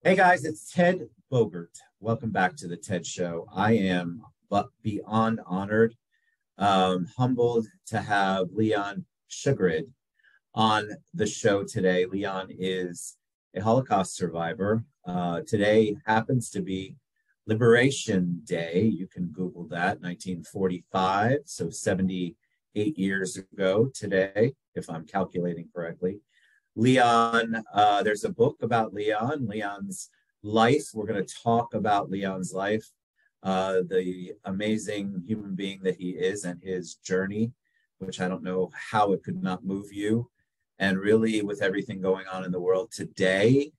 Hey guys, it's Ted Bogert. Welcome back to the TED Show. I am beyond honored, humbled to have Leon Schagrin on the show today. Leon is a Holocaust survivor. Today happens to be Liberation Day. You can Google that, 1945, so 78 years ago today, if I'm calculating correctly. Leon, there's a book about Leon's life. We're going to talk about Leon's life, the amazing human being that he is and his journey, which I don't know how it could not move you. And really, with everything going on in the world today,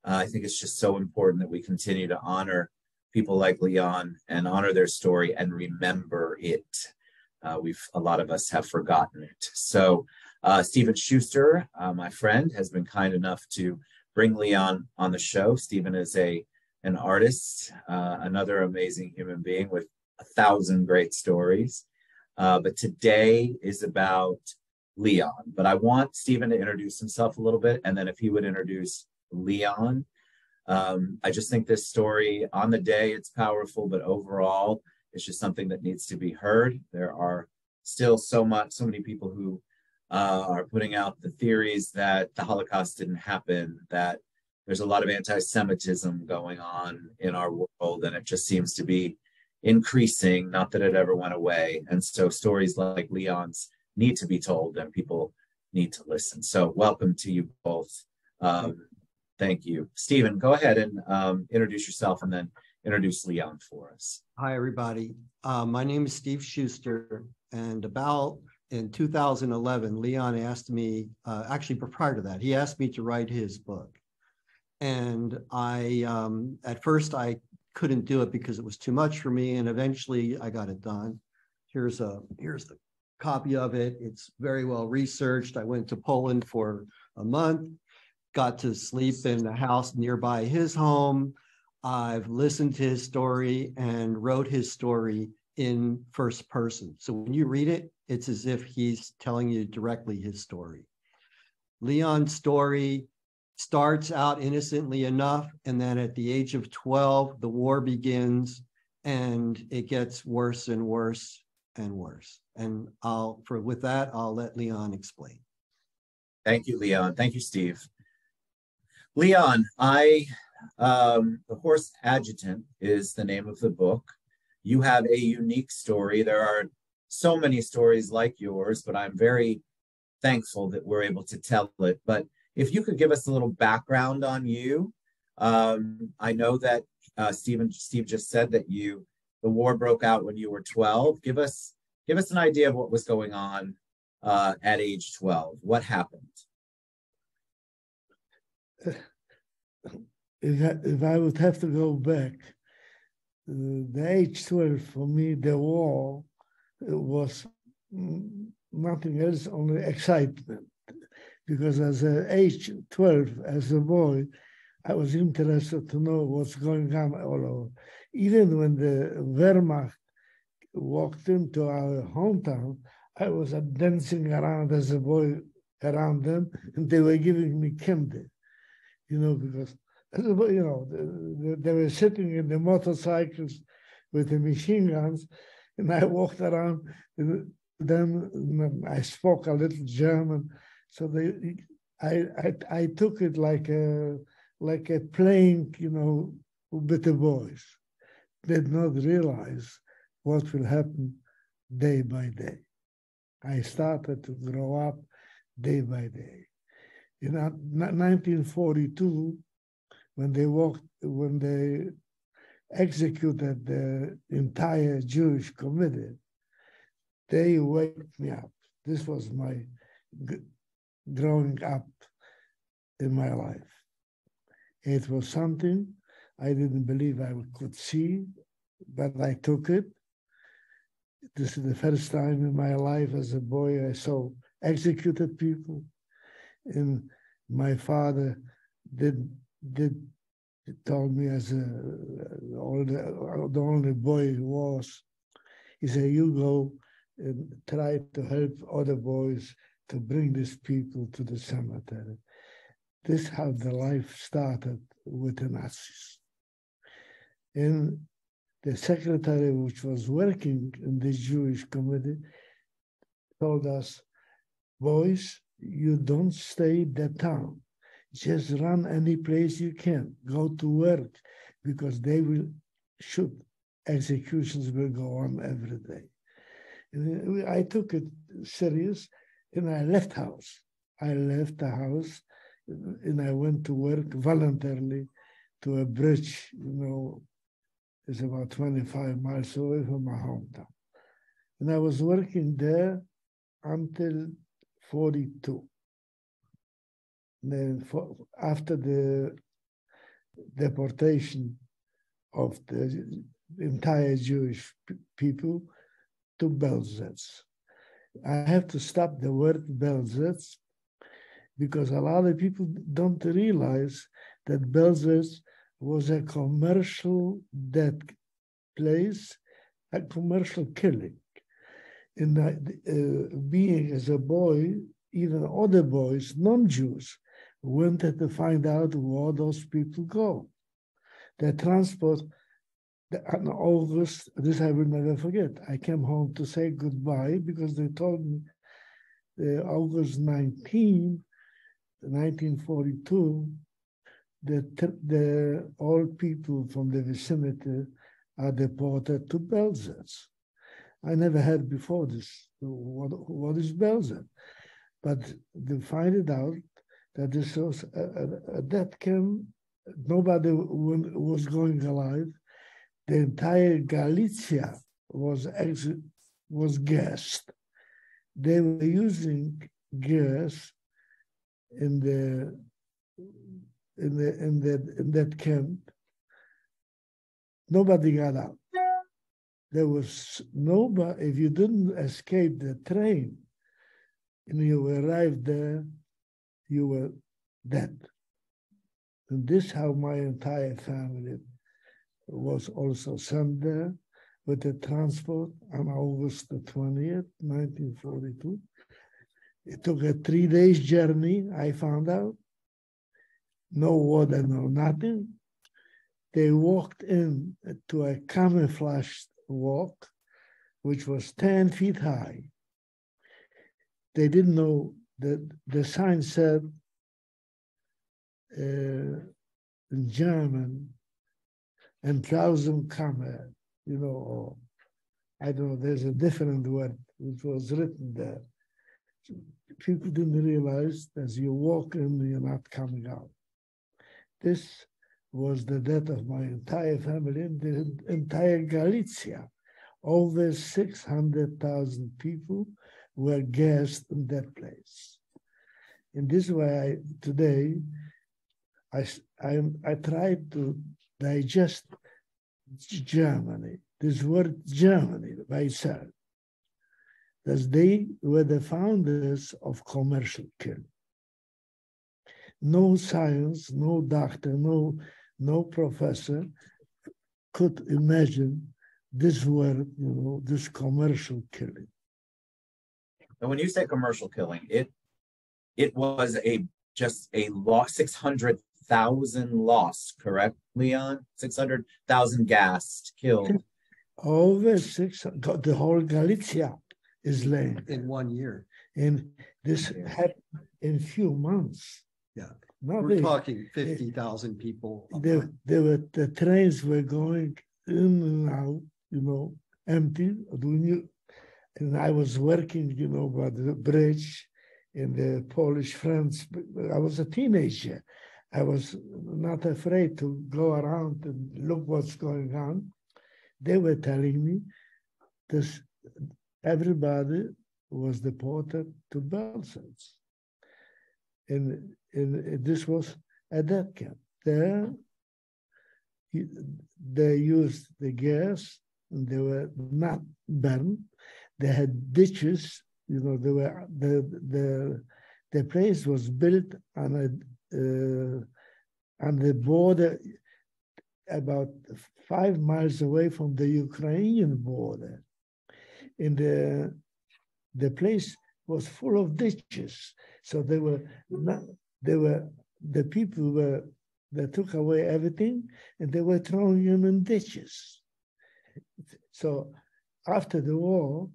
I think it's just so important that we continue to honor people like Leon and honor their story and remember it. A lot of us have forgotten it. So Stephen Schuster, my friend, has been kind enough to bring Leon on the show. Stephen is an artist, another amazing human being with 1,000 great stories. But today is about Leon. But I want Stephen to introduce himself a little bit, and then if he would introduce Leon. I just think this story, on the day, it's powerful, but overall, it's just something that needs to be heard. There are still so many people who are putting out the theories that the Holocaust didn't happen, that there's a lot of anti-Semitism going on in our world, and it just seems to be increasing, not that it ever went away. And so stories like Leon's need to be told, and people need to listen. So welcome to you both. Thank you. Stephen, go ahead and introduce yourself and then introduce Leon for us. Hi, everybody. My name is Steve Schuster, and in 2011, Leon asked me, actually prior to that, he asked me to write his book. And at first I couldn't do it because it was too much for me. And eventually I got it done. Here's the copy of it. It's very well researched. I went to Poland for a month, got to sleep in a house nearby his home. I've listened to his story and wrote his story in first person. So when you read it, it's as if he's telling you directly his story. Leon's story starts out innocently enough, and then at the age of 12, the war begins, and it gets worse and worse and worse. And with that, I'll let Leon explain. Thank you, Leon. Thank you, Steve. Leon, The Horse Adjutant is the name of the book. You have a unique story. There are so many stories like yours, but I'm very thankful that we're able to tell it. But if you could give us a little background on you. I know that Steve just said that the war broke out when you were 12. Give us an idea of what was going on at age 12. What happened? If I would have to go back, the age 12 for me, the war was nothing else, only excitement. Because as an age 12, as a boy, I was interested to know what's going on all over. Even when the Wehrmacht walked into our hometown, I was dancing around as a boy around them, and they were giving me candy, because they were sitting in the motorcycles with the machine guns, and I walked around them. I spoke a little German, so I took it like a playing, with the boys. Did not realize what will happen day by day. I started to grow up day by day. In 1942, when they executed the entire Jewish committee, they waked me up. This was my growing up in my life. It was something I didn't believe I could see, but I took it. This is the first time in my life as a boy I saw executed people. And my father told me as the only boy he was, he said, you go and try to help other boys to bring these people to the cemetery. This is how the life started with the Nazis. And the secretary, which was working in the Jewish committee, told us, boys, you don't stay in the town. Just run any place you can. Go to work, because they will shoot. Executions will go on every day. And I took it serious, and I left house. I left the house, and I went to work voluntarily to a bridge, it's about 25 miles away from my hometown. And I was working there until 42. Then after the deportation of the entire Jewish people to Belzec. I have to stop the word Belzec because a lot of people don't realize that Belzec was a commercial death place, a commercial killing. And being as a boy, even other boys, non-Jews, wanted to find out where those people go. The transport, on August, this I will never forget. I came home to say goodbye because they told me August 19, 1942, that all people from the vicinity are deported to Belzec. I never heard before this. What is Belzec? But they find it out that this was a death camp. Nobody was going alive. The entire Galicia was gassed. They were using gas in that camp. Nobody got out. There was nobody. If you didn't escape the train and you arrived there, you were dead. And this is how my entire family was also sent there with the transport on August the 20th, 1942. It took a 3 days journey, I found out. No water, no nothing. They walked in to a camouflaged walk, which was 10 feet high. They didn't know that the sign said in German, "1000 Kammer," or I don't know, there's a different word which was written there. People didn't realize as you walk in, you're not coming out. This was the death of my entire family and the entire Galicia. Over 600,000 people were gassed in that place. In this way, today, I tried to digest Germany, this word Germany by itself, because they were the founders of commercial killing. No science, no doctor, no professor could imagine this word, this commercial killing. And when you say commercial killing, it was just a loss, 600,000 loss, correct, Leon? 600,000 gassed, killed. Over 600, the whole Galicia is laid. In 1 year. And this happened in few months. Yeah. We're talking 50,000 people. The trains were going in and out, empty. And I was working, by the bridge in the Polish friends. I was a teenager. I was not afraid to go around and look what's going on. They were telling me this, everybody was deported to Belzec. And this was a death camp. There, they used the gas, and they were not burned. They had ditches. The place was built on the border, about 5 miles away from the Ukrainian border. And the place was full of ditches. So the people were They took away everything, and they were throwing them in ditches. So after the war,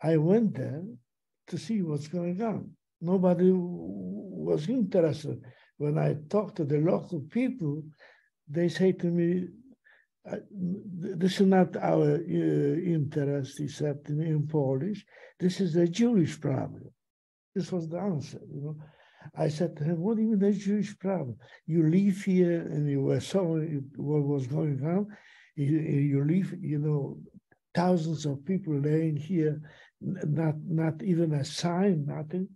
I went there to see what's going on. Nobody was interested. When I talked to the local people, they say to me, this is not our interest, he said to me in Polish. This is a Jewish problem. This was the answer, you know. I said to him, what do you mean a Jewish problem? You live here and you were showing what was going on. You live, you know, thousands of people laying here, not even a sign, nothing.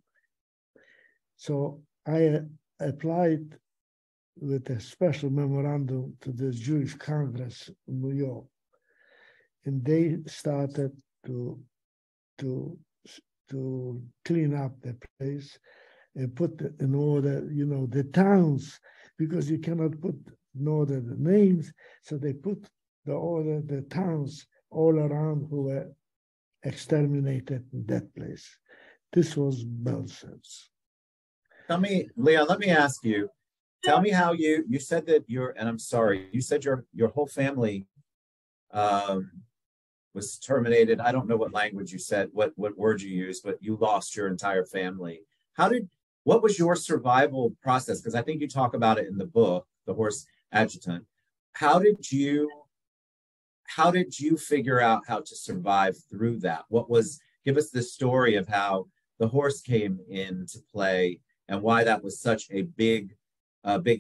So I applied with a special memorandum to the Jewish Congress in New York. And they started to clean up the place and put in order, you know, the towns, because you cannot put in order the names. So they put the towns all around who were exterminated in that place. This was Belzec. Tell me, Leon, let me ask you, tell me how you said that and I'm sorry, you said your whole family was terminated. I don't know what language you said, what word you used, but you lost your entire family. What was your survival process? Because I think you talk about it in the book, The Horse Adjutant. How did you figure out how to survive through that? Give us the story of how the horse came into play and why that was such a big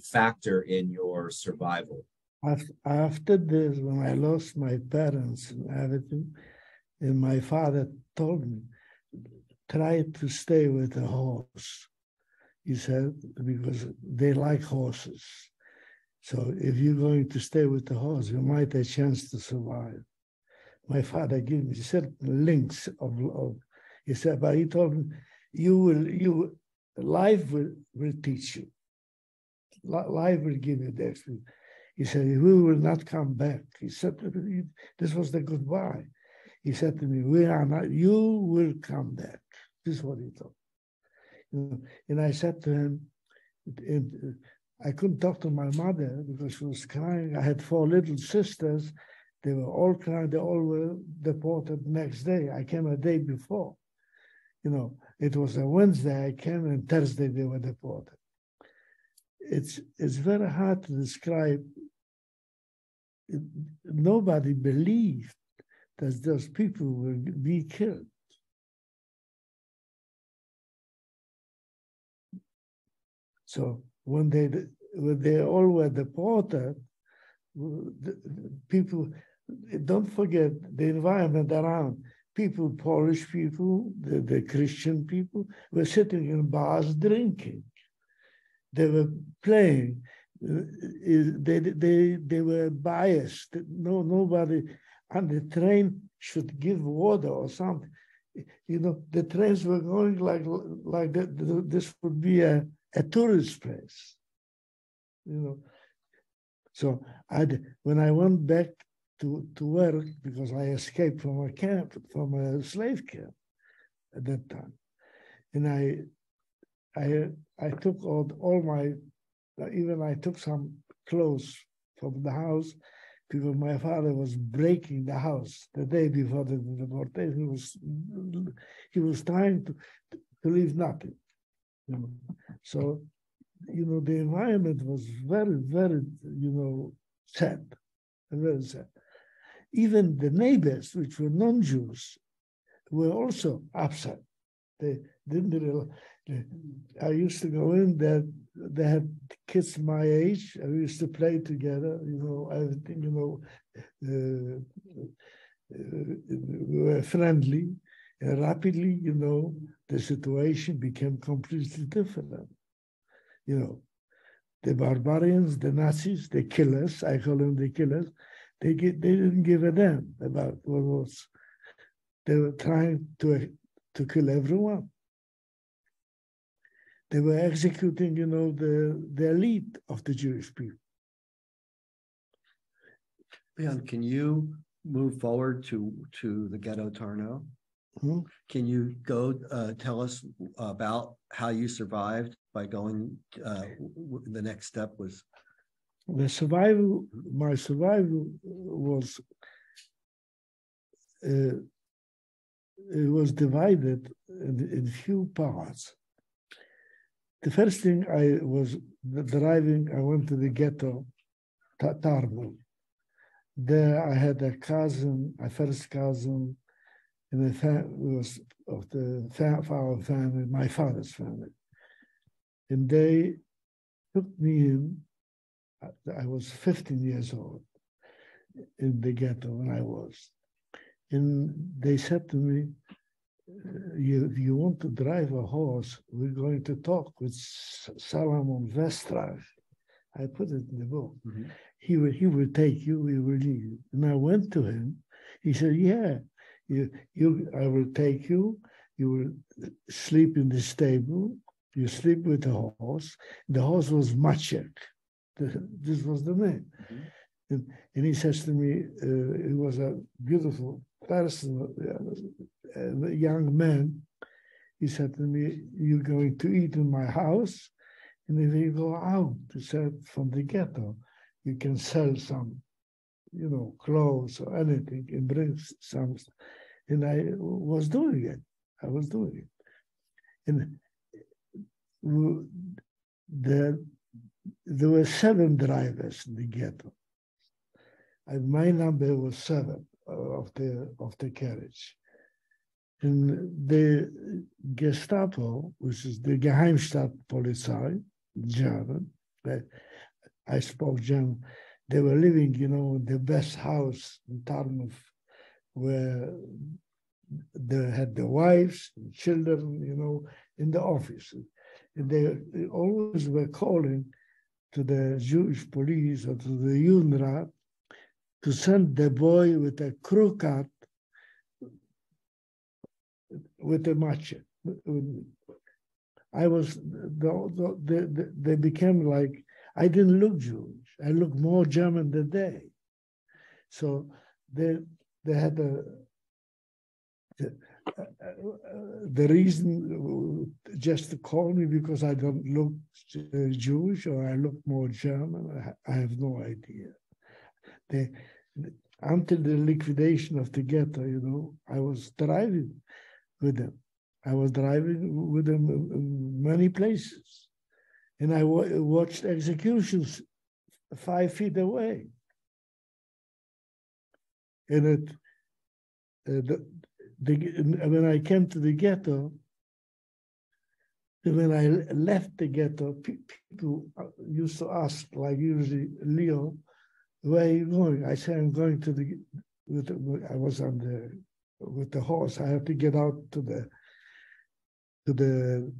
factor in your survival. After this, when I lost my parents and everything, and my father told me, try to stay with the horse. He said, because they like horses. So if you're going to stay with the horse, you might have a chance to survive. My father gave me certain links of he said, but he told me, life will teach you. Life will give you the experience. He said, we will not come back. He said, this was the goodbye. He said to me, we are not, you will come back. This is what he told. You know, and I said to him, I couldn't talk to my mother because she was crying. I had 4 little sisters. They were all crying. They all were deported next day. I came a day before. You know, it was a Wednesday I came, and Thursday they were deported. It's very hard to describe. Nobody believed that those people would be killed. So when they all were deported, people, don't forget the environment around. People, Polish people, the Christian people, were sitting in bars drinking. They were playing. They were biased. Nobody on the train should give water or something. You know, the trains were going like that. This would be a tourist place. You know, so when I went back to work, because I escaped from a camp, from a slave camp at that time, and I took all my, even I took some clothes from the house, because my father was breaking the house the day before the deportation. He was trying to leave nothing. You know. So, you know, the environment was very, very, you know, sad, very sad. Even the neighbors, which were non-Jews, were also upset. They didn't really. I used to go in there. They had kids my age. I used to play together. You know, everything. You know, we were friendly, and rapidly, you know, the situation became completely different. You know, the barbarians, the Nazis, the killers. I call them the killers. They didn't give a damn about what was. They were trying to kill everyone. They were executing, you know, the elite of the Jewish people. Leon, can you move forward to the ghetto Tarnow? Can you go tell us about how you survived by going, the next step was? The survival, my survival was, it was divided in few parts. The first thing I was driving, I went to the ghetto, Tarnow. There I had a cousin, a first cousin, in the was of the our family, my father's family. And they took me in. I was 15 years old in the ghetto when I was. And they said to me, if you want to drive a horse, we're going to talk with Salomon Vestrach. I put it in the book. Mm-hmm. He will take you, he will lead you. And I went to him. He said, yeah, I will take you. You will sleep in the stable. You sleep with the horse. The horse was Maciek. This was the name. Mm-hmm. And he says to me, he was a beautiful person, a young man. He said to me, you're going to eat in my house. And if you go out, he said, from the ghetto, you can sell some, clothes or anything and bring some. And I was doing it. And there were 7 drivers in the ghetto. And my number was 7 of the carriage. And the Gestapo, which is the Geheimstaatspolizei, German, I spoke German. They were living, in the best house in Tarnow, where they had the wives, and children, in the office. And they always were calling to the Jewish police or to the Judenrat to send the boy with a crew cut with a match. I was, they became like, I didn't look Jewish. I looked more German than they. So they had the reason just to call me because I don't look Jewish or I look more German. I have no idea. Until the liquidation of the ghetto, I was driving with them. I was driving with them in many places. And I watched executions 5 feet away. And when I came to the ghetto, when I left the ghetto, people used to ask, like usually, Leo, where are you going? I said, I'm going to I was with the horse. I had to get out to the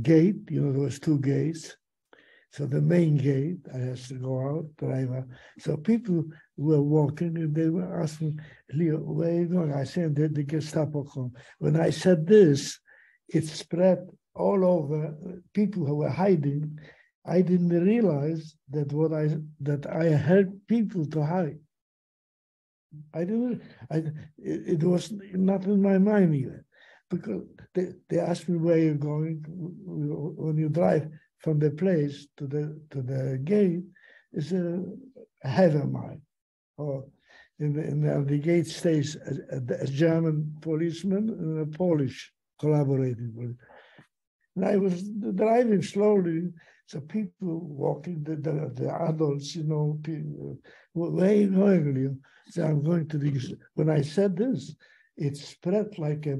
gate. There was 2 gates. So the main gate, I had to go out, drive. So people were walking and they were asking, Leo, where are you going? I said, the Gestapo come. When I said this, it spread all over. People who were hiding, I didn't realize that I helped people to hide. It was not in my mind even, because they asked me where you're going. When you drive from the place to the gate, it's a half a mile. Or in the gate stays a German policeman and a Polish collaborating with. And I was driving slowly, so people walking, the adults, people, where are you going, Leo? So I'm going to the. When I said this, it spread like a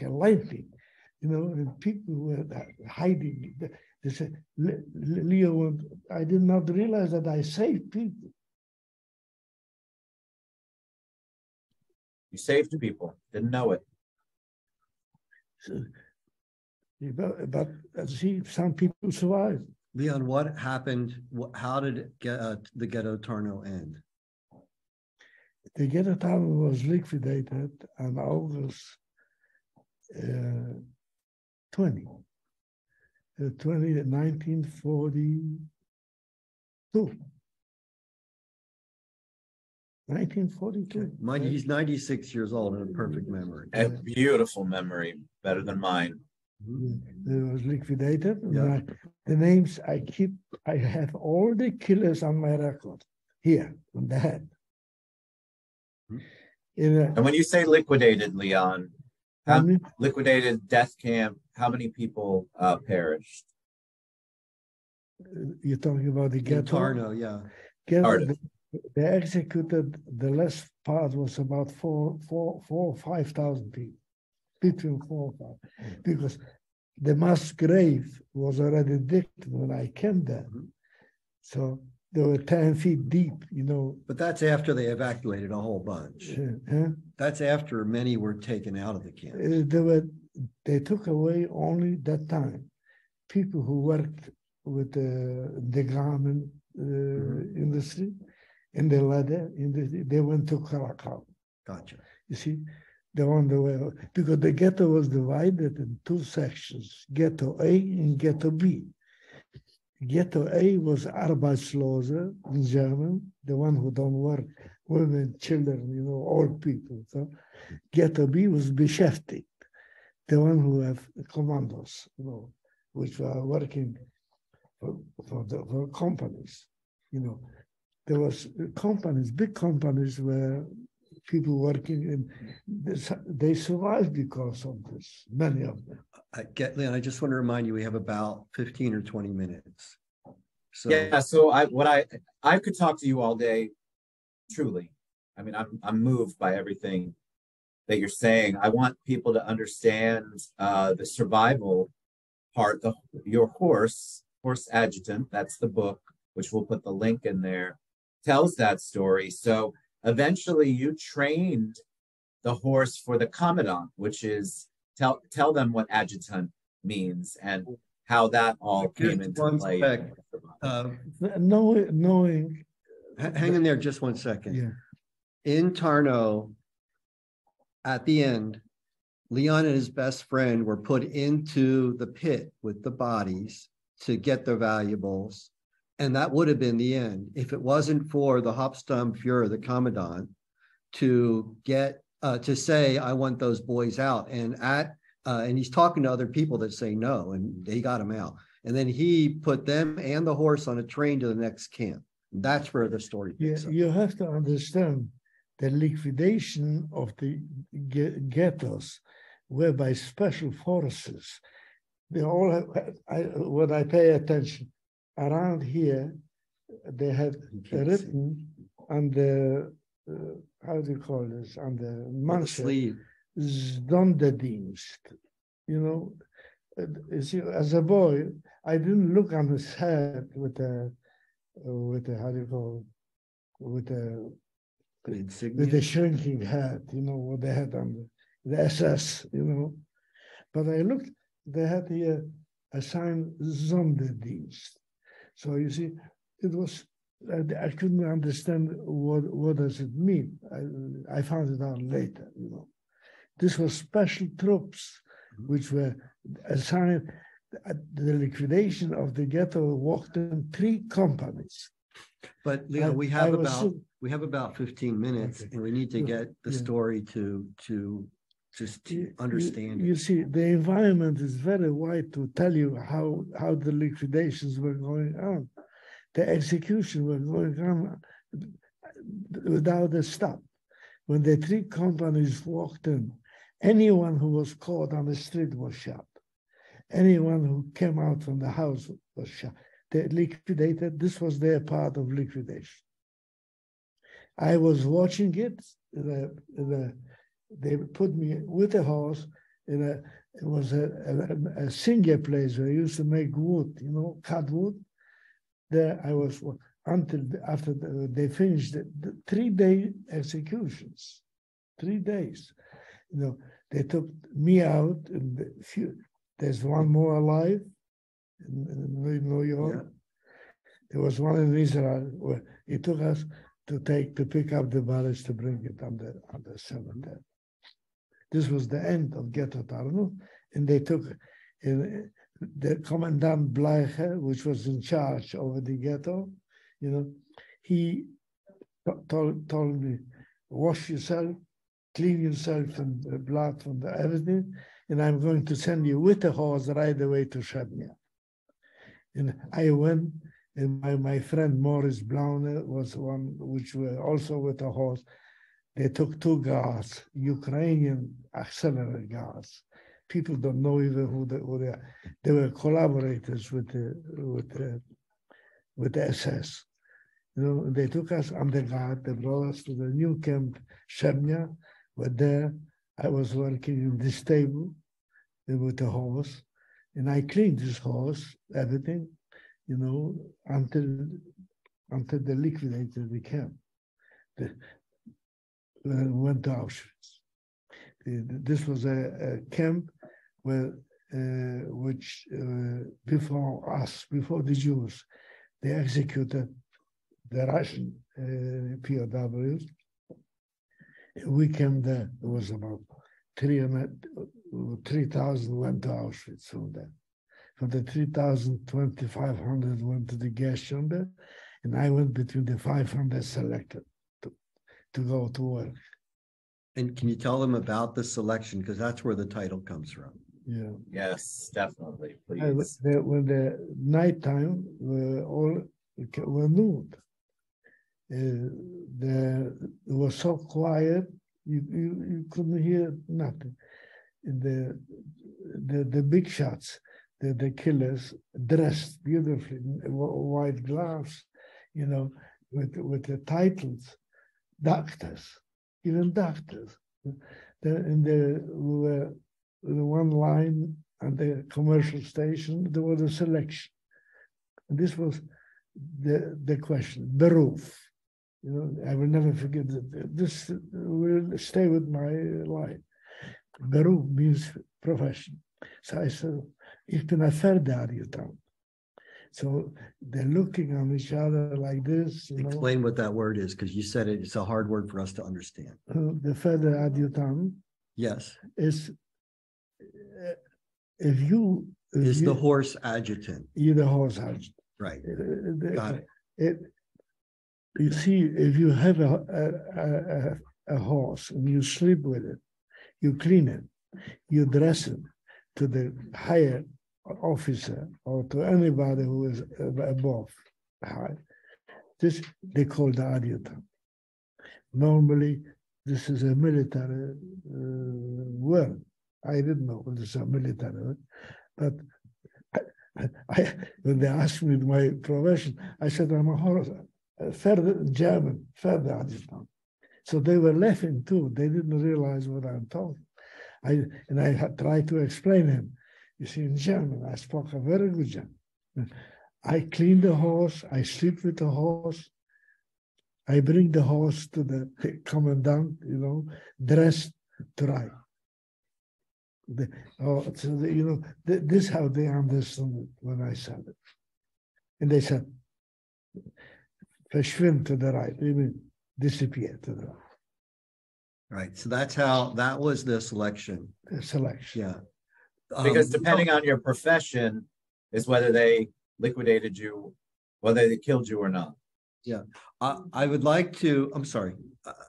lightning, and people were hiding. They said, Leo, I did not realize that I saved people. You saved people, didn't know it. So, but see, some people survived. Leon, what happened? How did the ghetto Tarnow end? The ghetto Tarnow was liquidated on August 1942. 1942. He's 96 years old and a perfect memory. A beautiful memory, better than mine. It was liquidated. Yeah. The names I have all the killers on my record here on the head. And when you say liquidated, Leon, liquidated death camp, how many people perished? You're talking about the ghetto? Tarno, yeah. Ghetto, they executed, the last part was about 5,000 people, between 4 or 5, because the mass grave was already digged when I came there. So they were 10 feet deep, you know. But that's after they evacuated a whole bunch. That's after many were taken out of the camp. They took away only that time people who worked with the garment industry and the leather industry. They went to Krakow. Gotcha. You see, they were on the way, because the ghetto was divided in 2 sections, Ghetto A and Ghetto B. Ghetto A was Arbeitslose in German, the one who don't work, women, children, you know, old people. So Ghetto B was Beschäftigt, the one who have commandos, you know, which were working for companies. You know, there was companies, big companies where people working in this, they survived because of this, many of them. Leon, I just want to remind you, we have about 15 or 20 minutes. So yeah, so I could talk to you all day, truly. I mean, I'm moved by everything that you're saying. I want people to understand the survival part. Your Horse Adjutant, that's the book, which we'll put the link in there, tells that story. So eventually you trained the horse for the commandant, which is tell them what adjutant means and how that all came into play. Knowing. Hang in there just 1 second. Yeah. In Tarnow, at the end, Leon and his best friend were put into the pit with the bodies to get their valuables. And that would have been the end if it wasn't for the Hauptsturmführer, the commandant, to get to say, I want those boys out. And he's talking to other people that say no, and they got him out. And then he put them and the horse on a train to the next camp. That's where the story picks up. You have to understand the liquidation of the ghettos were by special forces. They all have, when I pay attention, around here, they had written on the, how do you call this, on the mantle, Sonderdienst. You know, you see, as a boy, I didn't look on his head with a how do you call it, with the shrinking head, you know, what they had on the SS, you know. But I looked, they had here a sign Sonderdienst. So you see, it was, I couldn't understand what does it mean. I found it out later, you know. This was special troops which were assigned. The liquidation of the ghetto walked in 3 companies. But Leon, we have about 15 minutes, okay, and we need to get the story to just understand it. You see, the environment is very wide to tell you how the liquidations were going on. The execution were going on without a stop. When the 3 companies walked in, anyone who was caught on the street was shot. Anyone who came out from the house was shot. They liquidated. This was their part of liquidation. I was watching it. They put me with a horse it was a single place where I used to make wood, you know, cut wood. There I was until after they finished the 3-day executions. 3 days. You know, they took me out and there's one more alive in New York. Yeah. There was one in Israel where he took us to pick up the bodies to bring it on the cemetery. This was the end of Ghetto Tarnow, and they took the Commandant Bleicher, which was in charge over the ghetto. You know, he told me, wash yourself, clean yourself from the blood, from everything. and I'm going to send you with a horse right away to Shebnia. And I went, and my friend Morris Blauner was one, which were also with a horse. They took 2 guards, Ukrainian auxiliary guards. People don't know even who they are. They were collaborators with the SS. You know, they took us under guard. They brought us to the new camp, Shebnia. We're there. I was working in this stable with the horse, and I cleaned this horse, everything, you know, until they liquidated the camp. Went to Auschwitz. This was a camp where, which before us, before the Jews, they executed the Russian POWs. We came there. It was about 3,000 went to Auschwitz from there. From the 3,000, 2,500 went to the gas chamber, and I went between the 500 selected to go to work. And can you tell them about the selection? Because that's where the title comes from. Yeah. Yes, definitely. Please. When the nighttime, were nude. It was so quiet, you couldn't hear nothing. The big shots, the killers dressed beautifully, white gloves, you know, with the titles, doctors, even doctors. We were the one line at the commercial station, there was a selection. And this was the question, the roof. You know, I will never forget that. This will stay with my life. Beruf means profession. So I said, ich bin ein Pferdeadjutant. So they're looking on each other like this. Explain what that word is, because you said it. It's a hard word for us to understand. The Pferdeadjutant. Yes. Is if you the horse adjutant. You're the horse adjutant. Right. Got it. You see, if you have a horse and you sleep with it, you clean it, you dress it to the higher officer or to anybody who is above high. This they call the adjutant. Normally, this is a military word. I didn't know this is a military word, but when they asked me my profession, I said I'm a horse. German, Pferdeadjutant. So they were laughing too. They didn't realize what I'm talking. I tried to explain him. You see, in German, I spoke a very good German. I clean the horse, I sleep with the horse, I bring the horse to the commandant, you know, dressed to ride. This is how they understood it when I said it. And they said, verschwind to the right, even disappear to the right. Right. So that was the selection. The selection. Yeah. Because depending on your profession is whether they liquidated you, whether they killed you or not. Yeah. I would like to, I'm sorry.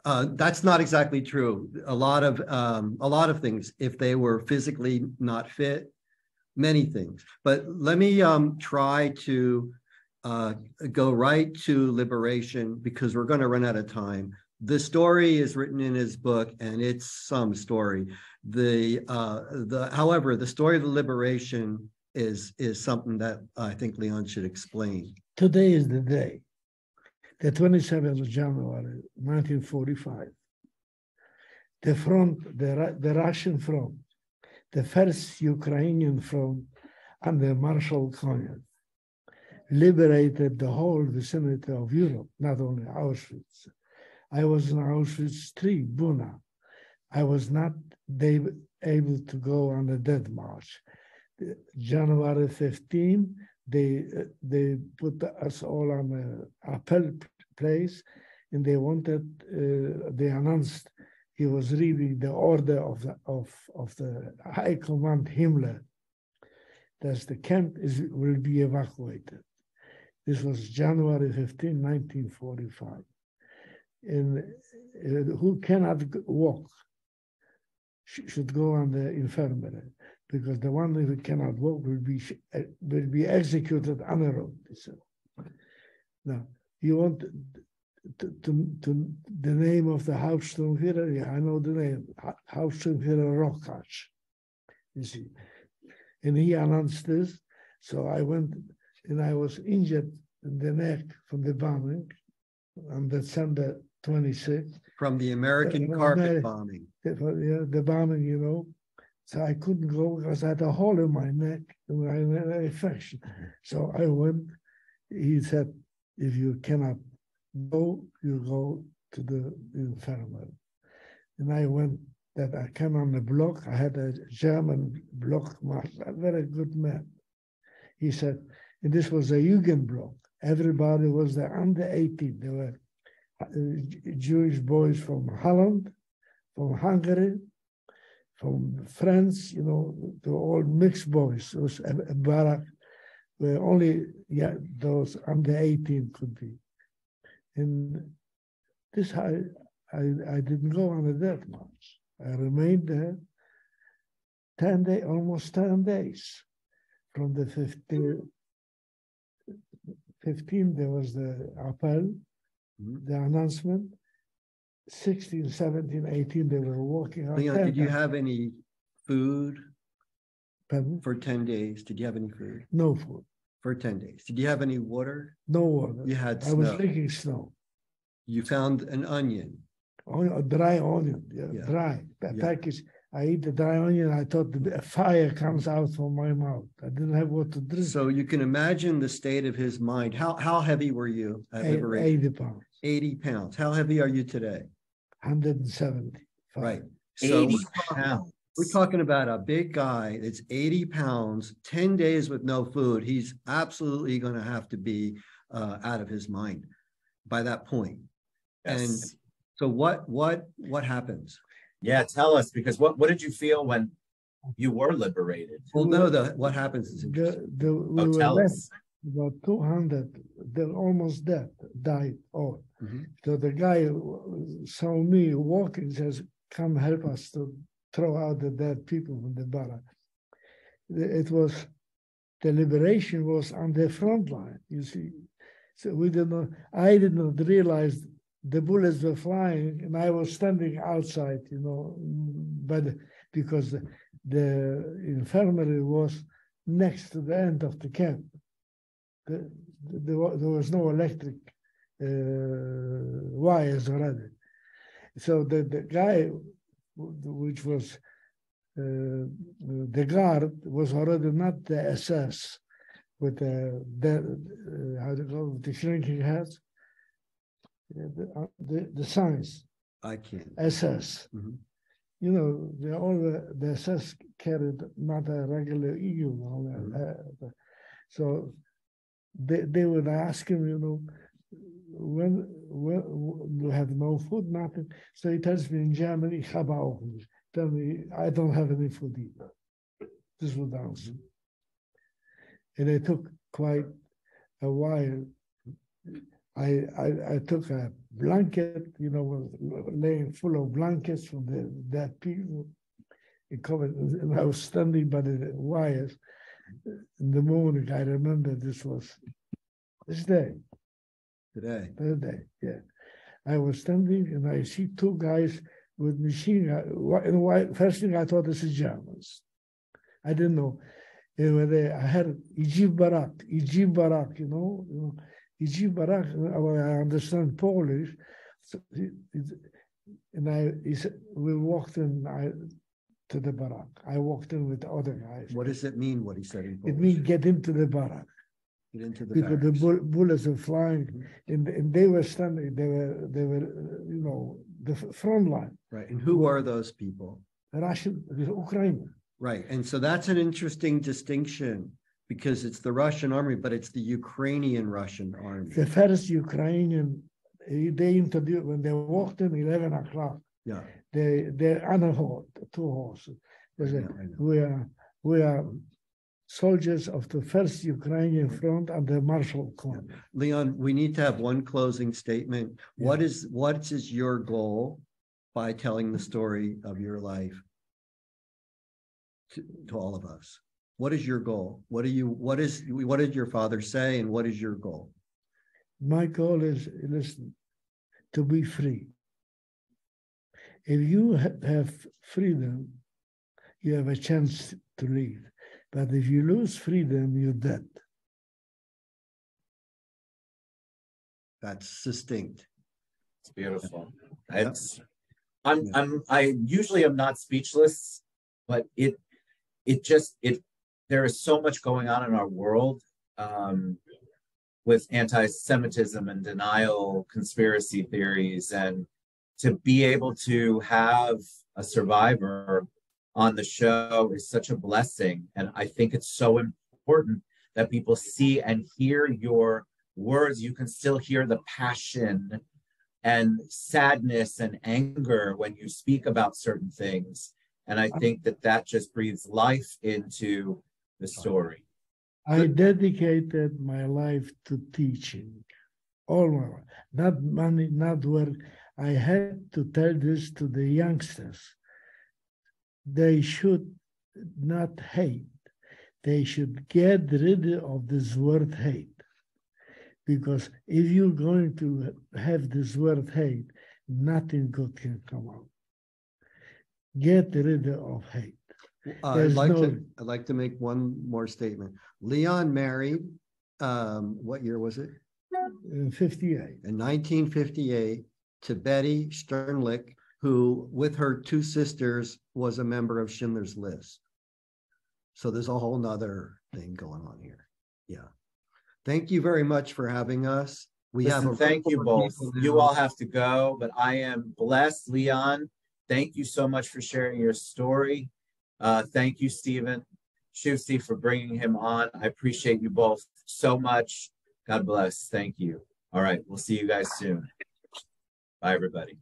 That's not exactly true. A lot of things, if they were physically not fit, many things. But let me try to go right to liberation, because we're going to run out of time. The story is written in his book, and it's some story. However, the story of the liberation is something that I think Leon should explain. Today is the day, the 27th of January, 1945. The front, the Russian front, the first Ukrainian front under Marshal Konyev, liberated the whole vicinity of Europe, not only Auschwitz. I was in Auschwitz III, Buna. I was not able to go on the Death March. January 15, they put us all on an appel place, and they announced he was reading the order of the High Command Himmler, that the camp will be evacuated. This was January 15, 1945. And who cannot walk should go on the infirmary, because the one who cannot walk will be executed on the road. So, now, you want to the name of the Hauptsturmführer? Yeah, I know the name. Hauptsturmführer Rokac. You see, and he announced this. So I went, and I was injured in the neck from the bombing on December 26th. From the American carpet bombing. The bombing, you know. So I couldn't go because I had a hole in my neck and I had an infection. So I went. He said, if you cannot go, you go to the infirmary. And I went. That I came on the block. I had a German block master, a very good man. He said, and this was a Jugend block. Everybody was there under 18. There were Jewish boys from Holland, from Hungary, from France, you know, they were all mixed boys. It was a barrack where only those under 18 could be. And this, I didn't go on it that much. I remained there 10 days, almost 10 days. From the 15, there was the appel, the announcement. 16, 17, 18, they were walking out. Leon, did you have any food? Pardon? For 10 days? Did you have any food? No food. For 10 days. Did you have any water? No water. You had snow. I was drinking snow. You found an onion. A dry onion, dry. Turkish. I eat the dry onion. I thought the fire comes out from my mouth. I didn't have what to drink. So you can imagine the state of his mind. How heavy were you at liberation? 80 pounds. 80 pounds. How heavy are you today? 170. Right. So 80 pounds. We're talking about a big guy that's 80 pounds, 10 days with no food. He's absolutely going to have to be out of his mind by that point. Yes. And so what happens? Yeah, tell us, because what did you feel when you were liberated? Well, no, what happens is tell us. About 200, they're almost dead, died all. So the guy saw me walking, says, come help us to throw out the dead people from the barrack. It was, the liberation was on the front line, you see. So I did not realize the bullets were flying, and I was standing outside, you know, because the infirmary was next to the end of the camp. There was no electric wires already. So the guy, which was the guard, was already not the SS with the how do you call it, the shrinking heads. The signs. I can't. SS. You know, the SS carried not a regular EU. So they would ask him, you know, when you have no food, nothing. So he tells me in German, ich habe auch nicht. Tell me, I don't have any food either. This was the answer. And it took quite a while. I took a blanket, you know, laying full of blankets from the dead people. It covered, and I was standing by the wires. In the morning, I remember this day. Today, yeah. I was standing and I see two guys with machine gun. First thing I thought, this is Germans. I didn't know. They were there. I had Ijib Barak, you know. Ijib Barak, I understand Polish. So he said, we walked in to the barak. I walked in with the other guys. What does it mean, what he said in Polish? It means get into the barak. Get into the because barracks. The bullets were flying, and they were standing, they were, you know, the front line. Right, and who are those people? Russian, Ukraine. Right, and so that's an interesting distinction, because it's the Russian army, but it's the Ukrainian Russian army. The first Ukrainian, they introduced, when they walked in 11 o'clock, yeah, they on a horse, two horses. They said, we are soldiers of the first Ukrainian front and the Marshall Corps. Leon, we need to have one closing statement. Yeah. What is your goal by telling the story of your life? to all of us. What is your goal? What did your father say, and what is your goal? My goal is, listen, to be free. If you have freedom, you have a chance to live. But if you lose freedom, you're dead. That's succinct. It's beautiful. I usually am not speechless, but there is so much going on in our world with anti-Semitism and denial, conspiracy theories, and to be able to have a survivor on the show is such a blessing. And I think it's so important that people see and hear your words. You can still hear the passion and sadness and anger when you speak about certain things. And I think that just breathes life into the story. I dedicated my life to teaching, all my life. Not money, not work. I had to tell this to the youngsters. They should not hate. They should get rid of this word hate. Because if you're going to have this word hate, nothing good can come out. Get rid of hate. I'd like to make one more statement. Leon married, what year was it? 58. In 1958 to Betty Sternlich, who with her two sisters was a member of Schindler's List. So there's a whole nother thing going on here. Yeah. Thank you very much for having us. Thank you both. You all have to go, but I am blessed. Leon, thank you so much for sharing your story. Thank you, Stephen Shusty, for bringing him on. I appreciate you both so much. God bless. Thank you. All right. We'll see you guys soon. Bye, everybody.